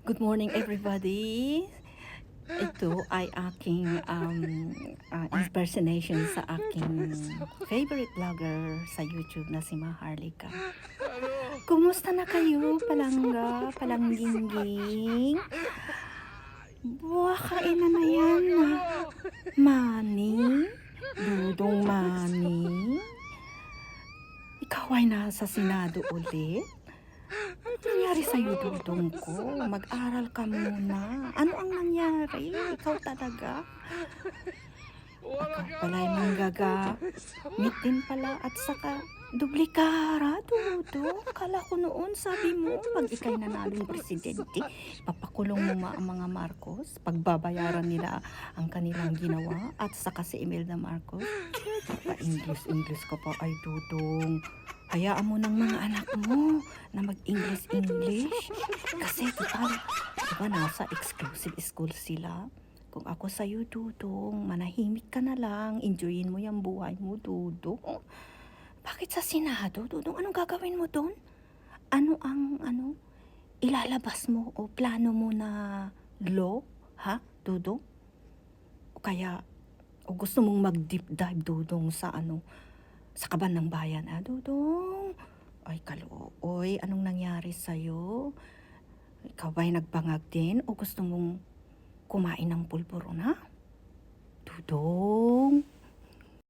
Good morning everybody. Ito ay aking impersonation sa aking favorite vlogger sa YouTube na si Maharlika. Kumusta na kayo, palangga, palanggingging? Buwa kainan na yan na Manny, Dudong Manny. Ikaw ay nasa Senado ulit? Ano nangyari sa'yo, Dudong ko? Mag-aral ka muna. Ano ang nangyari? Ikaw talaga? Ikaw pala ay manggagamit din pala at saka dublikara, Dudong. Kala ko noon, sabi mo, pag ikay nanalong presidente, papakulong mo ang mga Marcos, pagbabayaran nila ang kanilang ginawa, at saka si Imelda Marcos. Pa-English ka pa ay, Dudong. Hayaan mo ng mga anak mo na mag-English. Kasi total, diba nasa exclusive school sila? Kung ako sa'yo, Dudong, manahimik ka na lang. Enjoyin mo yung buhay mo, Dudong. Bakit sa Senado, Dudong? Anong gagawin mo doon? Ano ang, ilalabas mo o plano mo na law? Ha, Dudong? O kaya, o gusto mong mag-deep dive, Dudong, sa sa kaban ng bayan, Dudong? Ay, kalooy, anong nangyari sa'yo? Ikaw ba'y nagbangag din o gusto mong kumain ng pulburo na? Dudong?